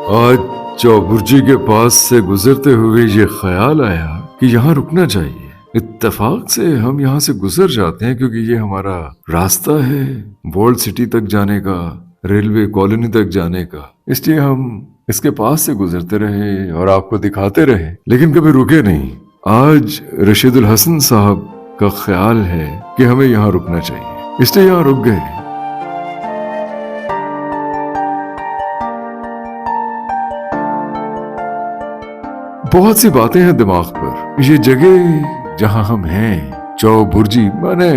آج چوبرجی کے پاس سے گزرتے ہوئے یہ خیال آیا کہ یہاں رکنا چاہیے۔ اتفاق سے ہم یہاں سے گزر جاتے ہیں کیونکہ یہ ہمارا راستہ ہے ورلڈ سٹی تک جانے کا، ریلوے کالونی تک جانے کا، اس لیے ہم اس کے پاس سے گزرتے رہے اور آپ کو دکھاتے رہے، لیکن کبھی رکے نہیں۔ آج رشید الحسن صاحب کا خیال ہے کہ ہمیں یہاں رکنا چاہیے، اس لیے یہاں رک گئے۔ بہت سی باتیں ہیں دماغ پر۔ یہ جگہ جہاں ہم ہیں، چوبرجی، میں نے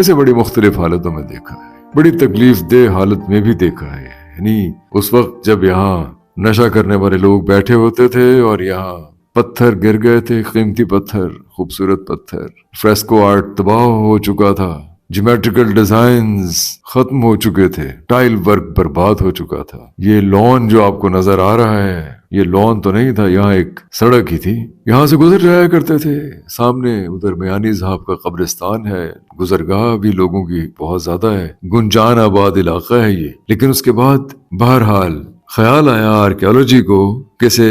اسے بڑی مختلف حالتوں میں دیکھا ہے، بڑی تکلیف دہ حالت میں بھی دیکھا ہے۔ یعنی اس وقت جب یہاں نشہ کرنے والے لوگ بیٹھے ہوتے تھے اور یہاں پتھر گر گئے تھے، قیمتی پتھر، خوبصورت پتھر، فریسکو آرٹ تباہ ہو چکا تھا، جیومیٹریکل ڈیزائنز ختم ہو چکے تھے، ٹائل ورک برباد ہو چکا تھا۔ یہ لان جو آپ کو نظر آ رہا ہے، یہ لان تو نہیں تھا، یہاں ایک سڑک ہی تھی، یہاں سے گزر جایا کرتے تھے۔ سامنے ادھر میانی صاحب کا قبرستان ہے، گزرگاہ بھی لوگوں کی بہت زیادہ ہے، گنجان آباد علاقہ ہے یہ۔ لیکن اس کے بعد بہرحال خیال آیا آرکیالوجی کو کیسے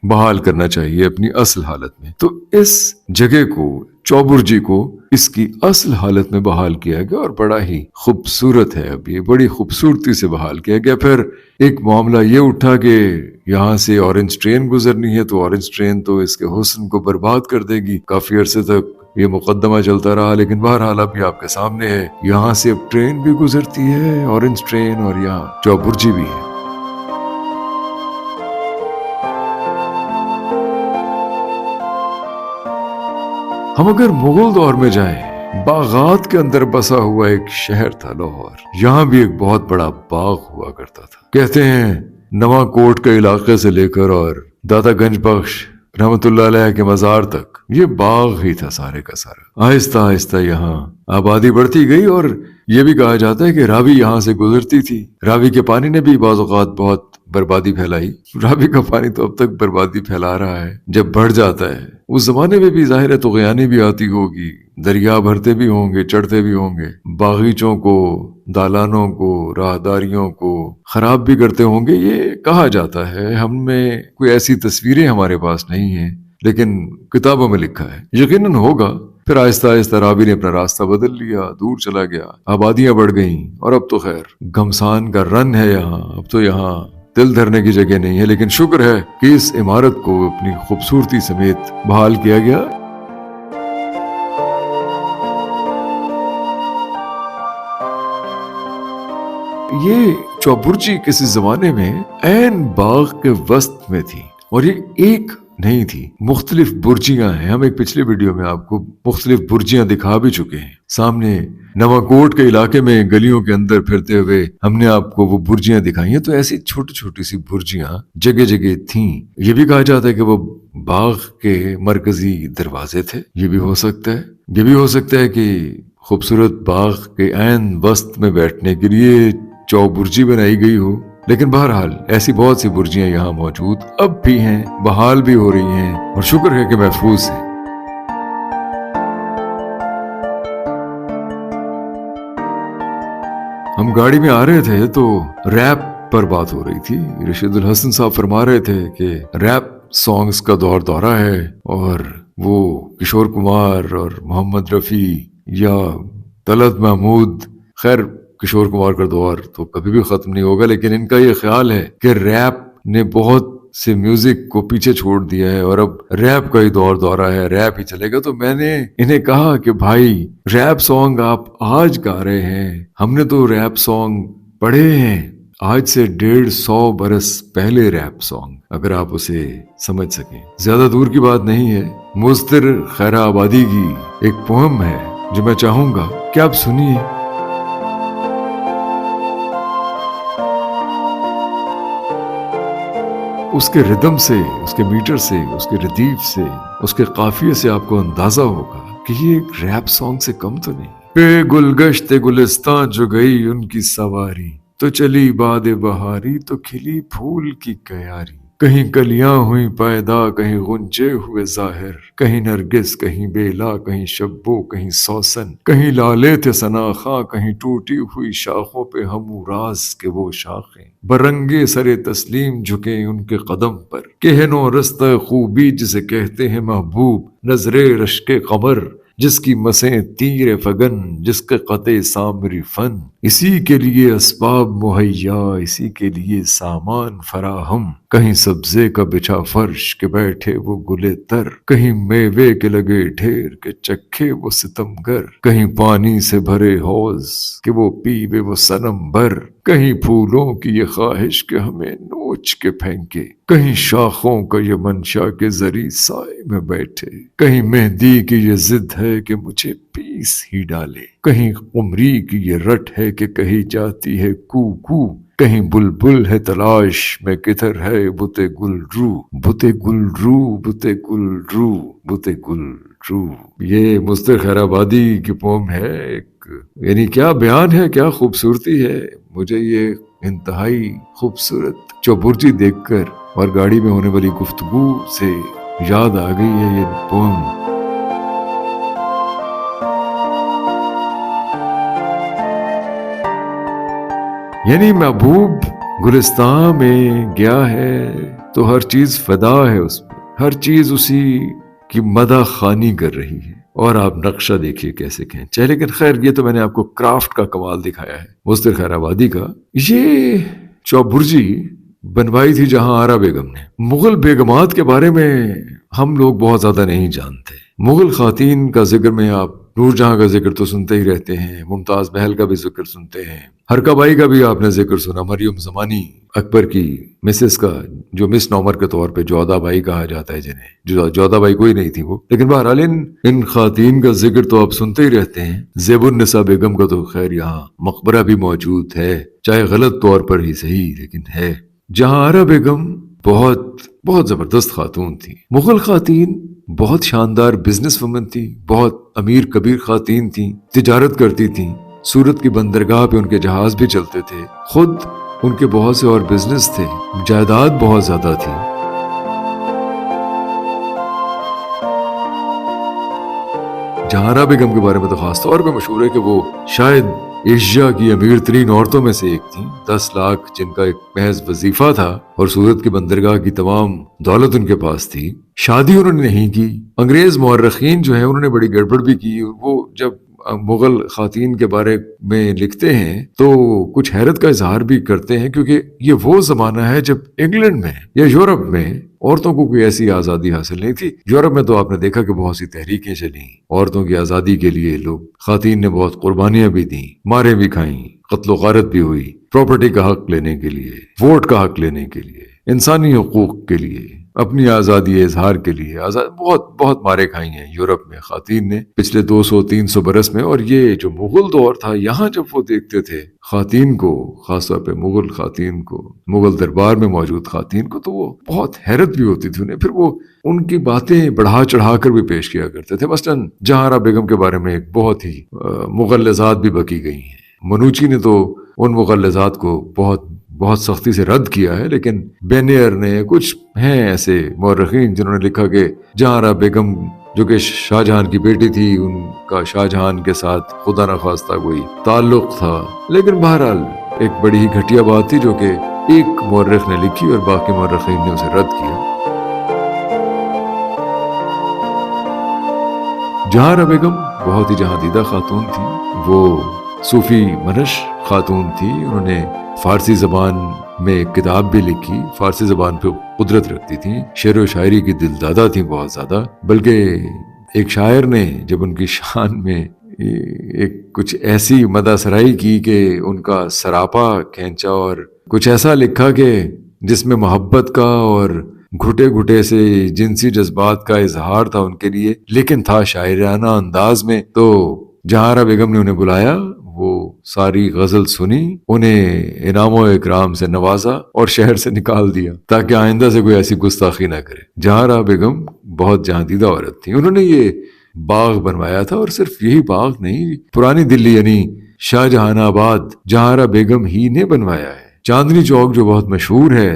بحال کرنا چاہیے اپنی اصل حالت میں، تو اس جگہ کو، چوبرجی کو، اس کی اصل حالت میں بحال کیا گیا اور بڑا ہی خوبصورت ہے۔ اب یہ بڑی خوبصورتی سے بحال کیا گیا۔ پھر ایک معاملہ یہ اٹھا کہ یہاں سے اورنج ٹرین گزرنی ہے، تو اورنج ٹرین تو اس کے حسن کو برباد کر دے گی۔ کافی عرصے تک یہ مقدمہ چلتا رہا، لیکن بہرحال اب یہ آپ کے سامنے ہے، یہاں سے اب ٹرین بھی گزرتی ہے، اورنج ٹرین، اور یہاں چوبرجی بھی ہے۔ ہم اگر مغل دور میں جائیں، باغات کے اندر بسا ہوا ایک شہر تھا لاہور، یہاں بھی ایک بہت بڑا باغ ہوا کرتا تھا۔ کہتے ہیں نواں کوٹ کے علاقے سے لے کر اور داتا گنج بخش رحمت اللہ علیہ کے مزار تک یہ باغ ہی تھا سارے کا سارا۔ آہستہ آہستہ یہاں آبادی بڑھتی گئی، اور یہ بھی کہا جاتا ہے کہ راوی یہاں سے گزرتی تھی۔ راوی کے پانی نے بھی بعض اوقات بہت بربادی پھیلائی۔ راوی کا پانی تو اب تک بربادی پھیلا رہا ہے جب بڑھ جاتا ہے۔ اس زمانے میں بھی ظاہر ہے طغیانی بھی آتی ہوگی، دریا بھرتے بھی ہوں گے، چڑھتے بھی ہوں گے، باغیچوں کو، دالانوں کو، راہداریوں کو خراب بھی کرتے ہوں گے، یہ کہا جاتا ہے۔ ہم میں کوئی ایسی تصویریں ہمارے پاس نہیں ہیں، لیکن کتابوں میں لکھا ہے، یقیناً ہوگا۔ پھر آہستہ آہستہ راوی نے اپنا راستہ بدل لیا، دور چلا گیا، آبادیاں بڑھ گئیں، اور اب تو خیر گھمسان کا رن ہے یہاں، اب تو یہاں دل دھرنے کی جگہ نہیں ہے۔ لیکن شکر ہے کہ اس عمارت کو اپنی خوبصورتی سمیت بحال کیا گیا۔ یہ چوبرجی کسی زمانے میں عین باغ کے وسط میں تھی، اور یہ ایک نہیں تھی، مختلف برجیاں ہیں۔ ہم ایک پچھلے ویڈیو میں آپ کو مختلف برجیاں دکھا بھی چکے ہیں۔ سامنے نواں کوٹ کے علاقے میں گلیوں کے اندر پھرتے ہوئے ہم نے آپ کو وہ برجیاں دکھائی ہیں، تو ایسی چھوٹی چھوٹی سی برجیاں جگہ جگہ تھیں۔ یہ بھی کہا جاتا ہے کہ وہ باغ کے مرکزی دروازے تھے، یہ بھی ہو سکتا ہے۔ یہ بھی ہو سکتا ہے کہ خوبصورت باغ کے عین وسط میں بیٹھنے کے لیے چوبرجی بنائی گئی ہو۔ لیکن بہرحال ایسی بہت سی برجیاں یہاں موجود اب بھی ہیں، بحال بھی ہو رہی ہیں، اور شکر ہے کہ محفوظ ہیں۔ ہم گاڑی میں آ رہے تھے تو ریپ پر بات ہو رہی تھی۔ رشید الحسن صاحب فرما رہے تھے کہ ریپ سانگز کا دورہ ہے، اور وہ کشور کمار اور محمد رفیع یا طلعت محمود، خیر کشور کمار کا دور تو کبھی بھی ختم نہیں ہوگا، لیکن ان کا یہ خیال ہے کہ ریپ نے بہت سے میوزک کو پیچھے چھوڑ دیا ہے، اور اب ریپ کا ہی دورہ ہے، ریپ ہی چلے گا۔ تو میں نے انہیں کہا کہ بھائی ریپ سانگ آپ آج گا رہے ہیں، ہم نے تو ریپ سانگ پڑھے ہیں آج سے 150 برس پہلے ریپ سانگ، اگر آپ اسے سمجھ سکیں۔ زیادہ دور کی بات نہیں ہے، مضطر خیر آبادی کی ایک پوئم ہے جو میں چاہوں گا کہ آپ سنیے۔ اس کے ردم سے، اس کے میٹر سے، اس کے ردیف سے، اس کے قافیے سے آپ کو اندازہ ہوگا کہ یہ ایک ریپ سانگ سے کم تو نہیں۔ پہ گلگشت گلستان جو گئی ان کی سواری، تو چلی باد بہاری، تو کھلی پھول کی کیاری، کہیں کلیاں ہوئی پیدا کہیں غنچے ہوئے ظاہر، کہیں نرگس کہیں بیلا کہیں شبو کہیں سوسن، کہیں لالے تھے ثناخواں کہیں ٹوٹی ہوئی شاخوں پہ ہم راز کے وہ شاخیں، برنگے سر تسلیم جھکے ان کے قدم پر، کہنو رستہ خوبی جسے کہتے ہیں محبوب، نظرے رشک قمر جس کی مسیں تیر فگن، جس کے قطع سامری فن، اسی کے لیے اسباب مہیا اسی کے لیے سامان فراہم، کہیں سبزے کا بچھا فرش کے بیٹھے وہ گلے تر، کہیں میوے کے لگے ڈھیر کے چکھے وہ ستمگر، کہیں پانی سے بھرے حوض کہ وہ پیوے وہ صنم بر، کہیں پھولوں کی یہ خواہش کہ ہمیں نوچ کے پھینکے، کہیں شاخوں کا یہ منشا کے زری سائے میں بیٹھے، کہیں مہندی کی یہ ضد ہے کہ مجھے پیس ہی ڈالے، کہیں قمری کی یہ رٹ ہے کہ کہی جاتی ہے کو کو، کہیں بلبل ہے تلاش میں کدھر ہے بتے گل رو، بتے گل رو بتے گل رو بتے گل رو۔ یہ مصطفی خیر آبادی کی پوم ہے ایک، یعنی کیا بیان ہے، کیا خوبصورتی ہے۔ مجھے یہ انتہائی خوبصورت چوبرجی دیکھ کر اور گاڑی میں ہونے والی گفتگو سے یاد آ گئی ہے یہ پوم۔ یعنی محبوب گلستان میں گیا ہے تو ہر چیز فدا ہے اس میں، ہر چیز اسی کی مدح خوانی کر رہی ہے، اور آپ نقشہ دیکھیے کیسے کھینچا ہے۔ لیکن خیر یہ تو میں نے آپ کو کرافٹ کا کمال دکھایا ہے مصطفی خیر آبادی کا۔ یہ چوبرجی بنوائی تھی جہاں آرا بیگم نے۔ مغل بیگمات کے بارے میں ہم لوگ بہت زیادہ نہیں جانتے۔ مغل خواتین کا ذکر میں آپ نور جہاں کا ذکر تو سنتے ہی رہتے ہیں، ممتاز محل کا بھی ذکر سنتے ہیں، ہرکا بائی کا بھی آپ نے ذکر سنا، مریم زمانی اکبر کی مسز کا، جو مس نومر کے طور پہ جودہ بائی کہا جاتا ہے جنہیں، جو جودہ بائی کوئی نہیں تھی وہ، لیکن بہرحال ان خواتین کا ذکر تو آپ سنتے ہی رہتے ہیں۔ زیب النساء بیگم کا تو خیر یہاں مقبرہ بھی موجود ہے، چاہے غلط طور پر ہی صحیح لیکن ہے۔ جہاں آرا بیگم بہت زبردست خاتون تھی۔ مغل خواتین بہت شاندار بزنس وومن تھی، بہت امیر کبیر خواتین تھیں، تجارت کرتی تھیں، سورت کی بندرگاہ پہ ان کے جہاز بھی چلتے تھے، خود ان کے بہت سے اور بزنس تھے، جائیداد بہت زیادہ تھی۔ جہارا بیگم کے بارے میں تو خاص طور پہ مشہور ہے کہ وہ شاید ایشیا کی امیر ترین عورتوں میں سے ایک تھیں، 10 لاکھ جن کا ایک محض وظیفہ تھا، اور سورت کی بندرگاہ کی تمام دولت ان کے پاس تھی۔ شادی انہوں نے نہیں کی۔ انگریز مورخین جو ہیں انہوں نے بڑی گڑبڑ بھی کی۔ وہ جب مغل خواتین کے بارے میں لکھتے ہیں تو کچھ حیرت کا اظہار بھی کرتے ہیں، کیونکہ یہ وہ زمانہ ہے جب انگلینڈ میں یا یورپ میں عورتوں کو کوئی ایسی آزادی حاصل نہیں تھی۔ یورپ میں تو آپ نے دیکھا کہ بہت سی تحریکیں چلیں عورتوں کی آزادی کے لیے، لوگ خواتین نے بہت قربانیاں بھی دیں، ماریں بھی کھائیں، قتل و غارت بھی ہوئی، پراپرٹی کا حق لینے کے لیے، ووٹ کا حق لینے کے لیے، انسانی حقوق کے لیے، اپنی آزادی اظہار کے لیے بہت مارے کھائی ہیں یورپ میں خواتین نے پچھلے 200-300 برس میں۔ اور یہ جو مغل دور تھا، یہاں جب وہ دیکھتے تھے خواتین کو، خاص طور پہ مغل خواتین کو، مغل دربار میں موجود خواتین کو، تو وہ بہت حیرت بھی ہوتی تھی انہیں۔ پھر وہ ان کی باتیں بڑھا چڑھا کر بھی پیش کیا کرتے تھے۔ مثلاً جہارا بیگم کے بارے میں ایک بہت ہی مغلظات بھی بکی گئی ہیں۔ منوچی نے تو ان مغلظات کو بہت سختی سے رد کیا ہے، لیکن بینئر نے، کچھ ہیں ایسے مورخین جنہوں نے لکھا کہ جہارا بیگم جو کہ شاہ جہان کی بیٹی تھی، ان کا شاہ جہان کے ساتھ خدا نخواستہ کوئی تعلق تھا۔ لیکن بہرحال ایک بڑی ہی گھٹیا بات تھی جو کہ ایک مورخ نے لکھی اور باقی مورخین نے اسے رد کیا۔ جہارا بیگم بہت ہی جہاں دیدہ خاتون تھی۔ وہ صوفی منش خاتون تھی۔ انہوں نے فارسی زبان میں ایک کتاب بھی لکھی، فارسی زبان پہ قدرت رکھتی تھیں، شعر و شاعری کی دلدادہ تھیں بہت زیادہ۔ بلکہ ایک شاعر نے جب ان کی شان میں ایک کچھ ایسی مدح سرائی کی کہ ان کا سراپا کھینچا اور کچھ ایسا لکھا کہ جس میں محبت کا اور گھٹے گھٹے سے جنسی جذبات کا اظہار تھا ان کے لیے، لیکن تھا شاعرانہ انداز میں۔ تو جہارا بیگم نے انہیں بلایا، وہ ساری غزل سنی، انہیں انعام و اکرام سے نوازا اور شہر سے نکال دیا تاکہ آئندہ سے کوئی ایسی گستاخی نہ کرے۔ جہارا بیگم بہت جہاں دیدہ عورت تھی۔ انہوں نے یہ باغ بنوایا تھا، اور صرف یہی باغ نہیں، پرانی دلی یعنی شاہ جہان آباد جہارا بیگم ہی نے بنوایا ہے۔ چاندنی چوک جو بہت مشہور ہے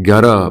11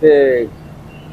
ਤੇ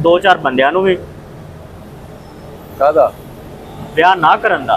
2-4 ਬੰਦਿਆਂ ਨੂੰ ਵੀ ਕਾਹਦਾ? ਵਿਆਹ ਨਾ ਕਰਨ ਦਾ।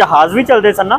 ਜਹਾਜ਼ ਵੀ ਚੱਲਦੇ ਸਨ ਨਾ।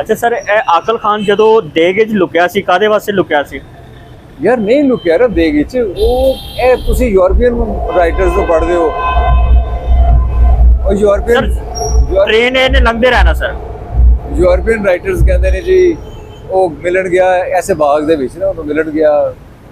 ਅੱਛਾ ਸਰ, ਇਹ ਆਕਲ ਖਾਨ ਜਦੋਂ ਦੇਗ 'ਚ ਲੁਕਿਆ ਸੀ, ਕਾਹਦੇ ਵਾਸਤੇ ਲੁਕਿਆ ਸੀ? ਯਾਰ ਨਹੀਂ ਲੁਕਿਆ ਨਾ ਦੇਗ 'ਚ, ਉਹ ਇਹ ਤੁਸੀਂ ਯੂਰਪੀਅਨ ਰਾਈਟਰਸ ਨੂੰ ਪੜ੍ਹਦੇ ਹੋ, ਉਹ ਯੂਰਪੀਅਨ ਟ੍ਰੇਨ ਇਹਨੇ ਲੰਘਦੇ ਰਹਿਣਾ ਸਰ। ਯੂਰਪੀਅਨ ਰਾਈਟਰਸ ਕਹਿੰਦੇ ਨੇ ਜੀ ਉਹ ਮਿਲਣ ਗਿਆ ਐਸੇ ਬਾਗ ਦੇ ਵਿੱਚ ਨਾ, ਉਹਨੂੰ ਮਿਲਣ ਗਿਆ,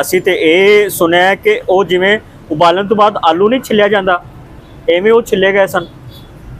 ਅਸੀਂ ਤੇ ਇਹ ਸੁਣਿਆ ਹੈ ਕਿ ਉਹ ਜਿਵੇਂ ਉਬਾਲਣ ਤੋਂ ਬਾਅਦ ਆਲੂ ਨਹੀਂ ਛਿੱਲਿਆ ਜਾਂਦਾ, ਐਵੇਂ ਉਹ ਛਿੱਲੇ ਗਏ ਸਨ।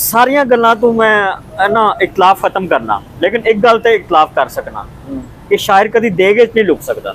ਸਾਰੀਆਂ ਗੱਲਾਂ ਤੋਂ ਮੈਂ ਨਾ ਇਖਤਲਾਫ ਖਤਮ ਕਰਨਾ, ਲੇਕਿਨ ਇੱਕ ਗੱਲ ਤੇ ਇਖਤਲਾਫ ਕਰ ਸਕਣਾ ਕਿ ਸ਼ਾਇਰ ਕਦੀ ਦੇਗ 'ਚ ਨਹੀਂ ਲੁਕ ਸਕਦਾ।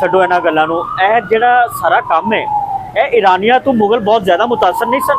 ਛੱਡੋ ਇਹਨਾਂ ਗੱਲਾਂ ਨੂੰ। ਇਹ ਜਿਹੜਾ ਸਾਰਾ ਕੰਮ ਹੈ, ਇਹ ਇਰਾਨੀਆਂ ਤੋਂ ਮੁਗਲ ਬਹੁਤ ਜ਼ਿਆਦਾ ਮੁਤਾਸਰ ਨਹੀਂ ਸਨ।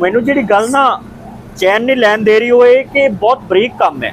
ਮੈਨੂੰ ਜਿਹੜੀ ਗੱਲ ਨਾ ਚੈਨ ਨਹੀਂ ਲੈਣ ਦੇ ਰਹੀ ਉਹ ਇਹ ਕਿ ਬਹੁਤ ਬਰੀਕ ਕੰਮ ਹੈ।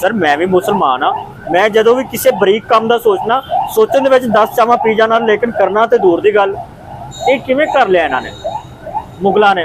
ਸਰ ਮੈਂ ਵੀ ਮੁਸਲਮਾਨ ਆ, ਮੈਂ ਜਦੋਂ ਵੀ ਕਿਸੇ ਬਰੀਕ ਕੰਮ ਦਾ ਸੋਚਣਾ ਸੋਚਣ ਦੇ ਵਿੱਚ 10 ਚਾਵਾਂ ਪੀ ਜਾਣਾ, ਲੇਕਿਨ ਕਰਨਾ ਤੇ ਦੂਰ ਦੀ ਗੱਲ। ਇਹ ਕਿਵੇਂ ਕਰ ਲਿਆ ਇਹਨਾਂ ਨੇ, ਮੁਗਲਾਂ ਨੇ?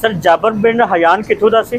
ਸਰ ਜਾਬਰ ਬਿਨ ਹਯਾਨ ਕਿੱਥੋਂ ਦਾ ਸੀ?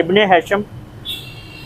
ਇਬਨ ਹੈਸ਼ਮ?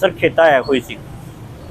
ਸਰ ਖੇਤਾ ਹੈ ਕੋਈ ਸੀ?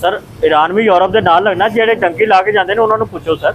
ਸਰ ਈਰਾਨ ਵੀ ਯੂਰਪ ਦੇ ਨਾਲ ਲੱਗਣਾ, ਜਿਹੜੇ ਟੰਕੀ ਲਾ ਕੇ ਜਾਂਦੇ ਨੇ ਉਹਨਾਂ ਨੂੰ ਪੁੱਛੋ ਸਰ।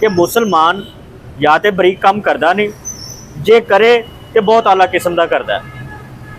ਕਿ ਮੁਸਲਮਾਨ ਜਾਂ ਤੇ ਬਰੀਕ ਕੰਮ ਕਰਦਾ ਨਹੀਂ, ਜੇ ਕਰੇ ਤੇ ਬਹੁਤ ਆਲਾ ਕਿਸਮ ਦਾ ਕਰਦਾ ਹੈ।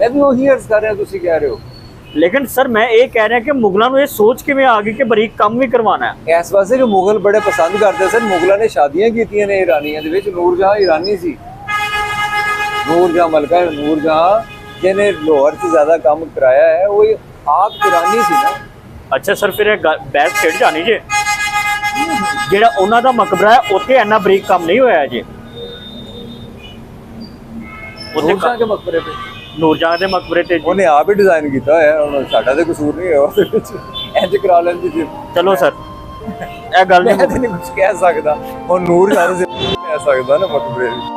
ਮੈਂ ਵੀ ਉਹੀ ਅਰਜ਼ ਕਰ ਰਿਹਾ, ਤੁਸੀਂ ਕਹਿ ਰਹੇ ਹੋ। ਲੇਕਿਨ ਸਰ ਮੈਂ ਇਹ ਕਹਿ ਰਿਹਾ ਕਿ ਮੁਗਲਾਂ ਨੂੰ ਇਹ ਸੋਚ ਕਿਵੇਂ ਆ ਗਈ ਕਿ ਬਰੀਕ ਕੰਮ ਵੀ ਕਰਵਾਉਣਾ ਹੈ? ਇਸ ਵਾਸਤੇ ਕਿ ਮੁਗਲ ਬੜੇ ਪਸੰਦ ਕਰਦੇ ਸਨ, ਮੁਗਲਾਂ ਨੇ ਸ਼ਾਦੀਆਂ ਕੀਤੀਆਂ ਨੇ ਈਰਾਨੀਆਂ ਦੇ ਵਿੱਚ। ਨੂਰ ਜਹਾਂ ਈਰਾਨੀ ਸੀ, ਨੂਰ ਜਹਾਂ ਮਲਕਾ ਨੂਰ ਜਹਾਂ ਜਿਹਨੇ ਲਾਹੌਰ 'ਚ ਜ਼ਿਆਦਾ ਕੰਮ ਕਰਾਇਆ ਹੈ, ਉਹ ਆਪ ਈਰਾਨੀ ਸੀ ਨਾ। ਅੱਛਾ ਸਰ, ਫਿਰ ਇਹ ਬਹਿਸ ਖੇਡ ਜਾਣੀ ਜੇ, ਜਿਹੜਾ ਉਹਨਾਂ ਦਾ ਮਕਬਰਾ ਹੈ ਉੱਥੇ ਇੰਨਾ ਬਰੀਕ ਕੰਮ ਨਹੀਂ ਹੋਇਆ ਜੇ। ਉੱਥੇ ਨੂਰ ਜਹਾਂ ਦੇ ਮਕਬਰੇ ਤੇ ਨੂਰਜਹਾਂ ਦੇ ਮਕਬਰੇ ਤੇ ਜੀ। ਉਹਨੇ ਆਪ ਹੀ ਡਿਜ਼ਾਈਨ ਕੀਤਾ ਹੋਇਆ, ਹੁਣ ਸਾਡਾ ਤੇ ਕਸੂਰ ਨਹੀਂ ਹੈ ਉਹਦੇ ਵਿੱਚ, ਇੰਜ ਕਰਾ ਲੈਂਦੀ ਸੀ। ਚਲੋ ਸਰ ਇਹ ਗੱਲ ਮੈਂ ਨਹੀਂ ਤਾਂ ਨਹੀਂ ਕੁਝ ਕਹਿ ਸਕਦਾ, ਹੁਣ ਨੂਰ ਜਹਾਂ ਦੇ ਕਹਿ ਸਕਦਾ ਨਾ ਮਕਬਰੇ ਵਿੱਚ।